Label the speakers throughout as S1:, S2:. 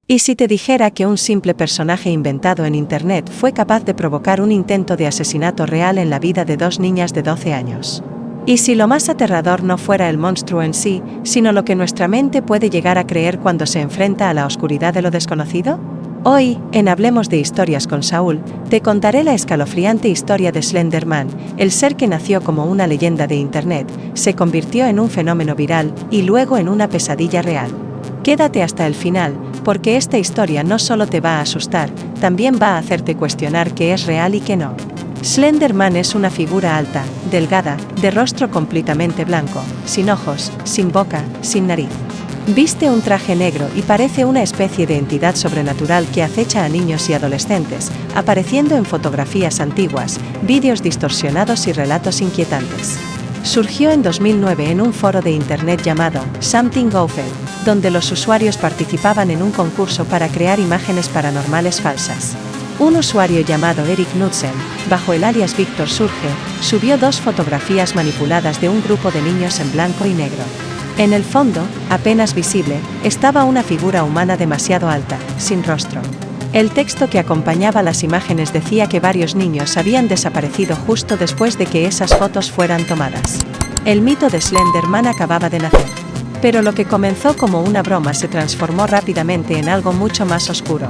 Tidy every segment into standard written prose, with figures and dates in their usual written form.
S1: ¿Y si te dijera que un simple personaje inventado en Internet fue capaz de provocar un intento de asesinato real en la vida de 2 niñas de 12 años? ¿Y si lo más aterrador no fuera el monstruo en sí, sino lo que nuestra mente puede llegar a creer cuando se enfrenta a la oscuridad de lo desconocido? Hoy, en Hablemos de Historias con Saúl, te contaré la escalofriante historia de Slender Man, el ser que nació como una leyenda de Internet, se convirtió en un fenómeno viral y luego en una pesadilla real. Quédate hasta el final, porque esta historia no solo te va a asustar, también va a hacerte cuestionar qué es real y qué no. Slender Man es una figura alta, delgada, de rostro completamente blanco, sin ojos, sin boca, sin nariz. Viste un traje negro y parece una especie de entidad sobrenatural que acecha a niños y adolescentes, apareciendo en fotografías antiguas, vídeos distorsionados y relatos inquietantes. Surgió en 2009 en un foro de internet llamado Something Awful, donde los usuarios participaban en un concurso para crear imágenes paranormales falsas. Un usuario llamado Eric Knudsen, bajo el alias Víctor Surge, subió 2 fotografías manipuladas de un grupo de niños en blanco y negro. En el fondo, apenas visible, estaba una figura humana demasiado alta, sin rostro. El texto que acompañaba las imágenes decía que varios niños habían desaparecido justo después de que esas fotos fueran tomadas. El mito de Slender Man acababa de nacer. Pero lo que comenzó como una broma se transformó rápidamente en algo mucho más oscuro.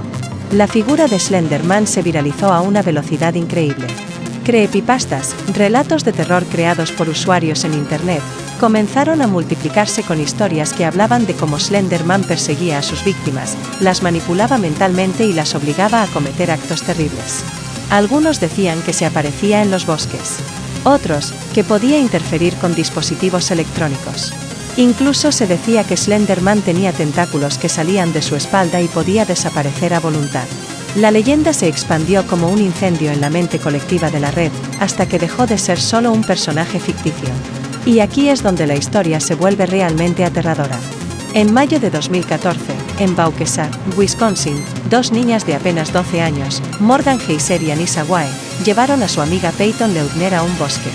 S1: La figura de Slender Man se viralizó a una velocidad increíble. Creepypastas, relatos de terror creados por usuarios en Internet, comenzaron a multiplicarse con historias que hablaban de cómo Slender Man perseguía a sus víctimas, las manipulaba mentalmente y las obligaba a cometer actos terribles. Algunos decían que se aparecía en los bosques. Otros, que podía interferir con dispositivos electrónicos. Incluso se decía que Slender Man tenía tentáculos que salían de su espalda y podía desaparecer a voluntad. La leyenda se expandió como un incendio en la mente colectiva de la red, hasta que dejó de ser solo un personaje ficticio. Y aquí es donde la historia se vuelve realmente aterradora. En mayo de 2014, en Waukesha, Wisconsin, 2 niñas de apenas 12 años, Morgan Heiser y Anissa Wae, llevaron a su amiga Peyton Leutner a un bosque.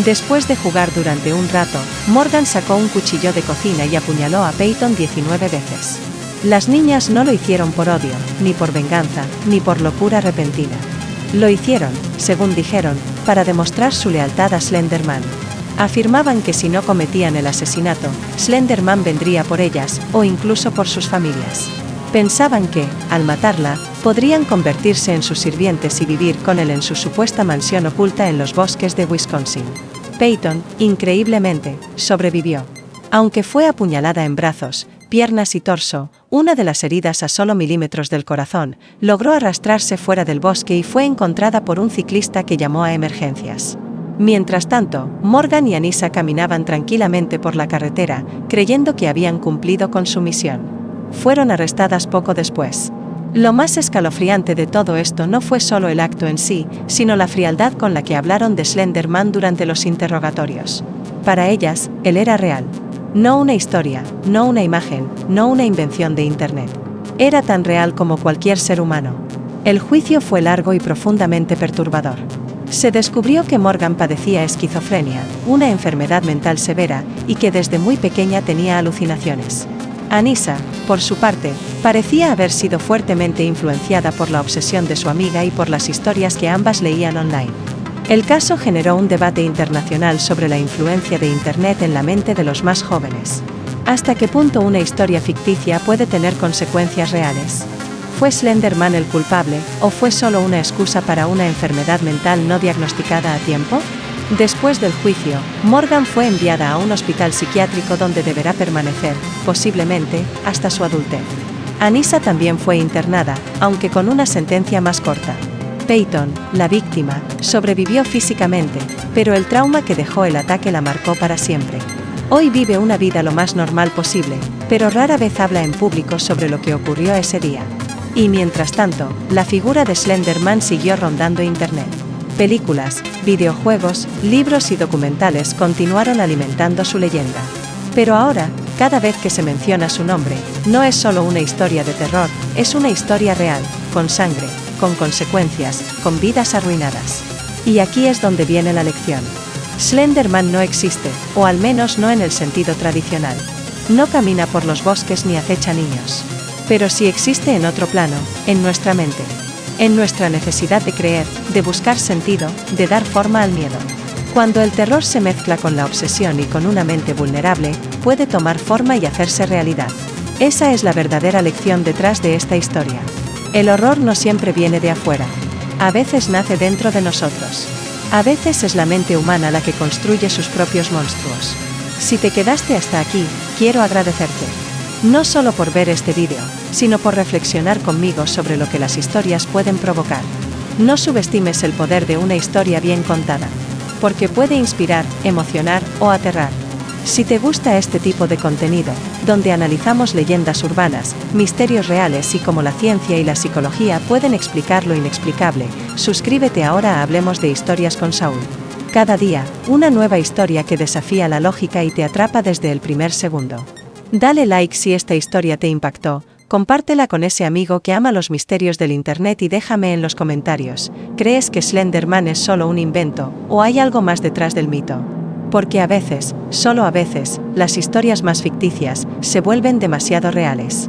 S1: Después de jugar durante un rato, Morgan sacó un cuchillo de cocina y apuñaló a Peyton 19 veces. Las niñas no lo hicieron por odio, ni por venganza, ni por locura repentina. Lo hicieron, según dijeron, para demostrar su lealtad a Slender Man. Afirmaban que si no cometían el asesinato, Slender Man vendría por ellas, o incluso por sus familias. Pensaban que, al matarla, podrían convertirse en sus sirvientes y vivir con él en su supuesta mansión oculta en los bosques de Wisconsin. Peyton, increíblemente, sobrevivió. Aunque fue apuñalada en brazos, piernas y torso, una de las heridas a solo milímetros del corazón, logró arrastrarse fuera del bosque y fue encontrada por un ciclista que llamó a emergencias. Mientras tanto, Morgan y Anissa caminaban tranquilamente por la carretera, creyendo que habían cumplido con su misión. Fueron arrestadas poco después. Lo más escalofriante de todo esto no fue solo el acto en sí, sino la frialdad con la que hablaron de Slender Man durante los interrogatorios. Para ellas, él era real. No una historia, no una imagen, no una invención de Internet. Era tan real como cualquier ser humano. El juicio fue largo y profundamente perturbador. Se descubrió que Morgan padecía esquizofrenia, una enfermedad mental severa, y que desde muy pequeña tenía alucinaciones. Anissa, por su parte, parecía haber sido fuertemente influenciada por la obsesión de su amiga y por las historias que ambas leían online. El caso generó un debate internacional sobre la influencia de Internet en la mente de los más jóvenes. ¿Hasta qué punto una historia ficticia puede tener consecuencias reales? ¿Fue Slender Man el culpable, o fue solo una excusa para una enfermedad mental no diagnosticada a tiempo? Después del juicio, Morgan fue enviada a un hospital psiquiátrico donde deberá permanecer, posiblemente, hasta su adultez. Anissa también fue internada, aunque con una sentencia más corta. Peyton, la víctima, sobrevivió físicamente, pero el trauma que dejó el ataque la marcó para siempre. Hoy vive una vida lo más normal posible, pero rara vez habla en público sobre lo que ocurrió ese día. Y mientras tanto, la figura de Slender Man siguió rondando Internet. Películas, videojuegos, libros y documentales continuaron alimentando su leyenda. Pero ahora, cada vez que se menciona su nombre, no es solo una historia de terror, es una historia real, con sangre, con consecuencias, con vidas arruinadas. Y aquí es donde viene la lección. Slender Man no existe, o al menos no en el sentido tradicional. No camina por los bosques ni acecha niños. pero sí existe en otro plano, en nuestra mente. En nuestra necesidad de creer, de buscar sentido, de dar forma al miedo. Cuando el terror se mezcla con la obsesión y con una mente vulnerable, puede tomar forma y hacerse realidad. Esa es la verdadera lección detrás de esta historia. El horror no siempre viene de afuera. A veces nace dentro de nosotros. A veces es la mente humana la que construye sus propios monstruos. Si te quedaste hasta aquí, quiero agradecerte. No solo por ver este vídeo, sino por reflexionar conmigo sobre lo que las historias pueden provocar. No subestimes el poder de una historia bien contada, porque puede inspirar, emocionar o aterrar. Si te gusta este tipo de contenido, donde analizamos leyendas urbanas, misterios reales y cómo la ciencia y la psicología pueden explicar lo inexplicable, suscríbete ahora a Hablemos de Historias con Saúl. Cada día, una nueva historia que desafía la lógica y te atrapa desde el primer segundo. Dale like si esta historia te impactó, compártela con ese amigo que ama los misterios del internet y déjame en los comentarios, ¿crees que Slender Man es solo un invento, o hay algo más detrás del mito? Porque a veces, solo a veces, las historias más ficticias se vuelven demasiado reales.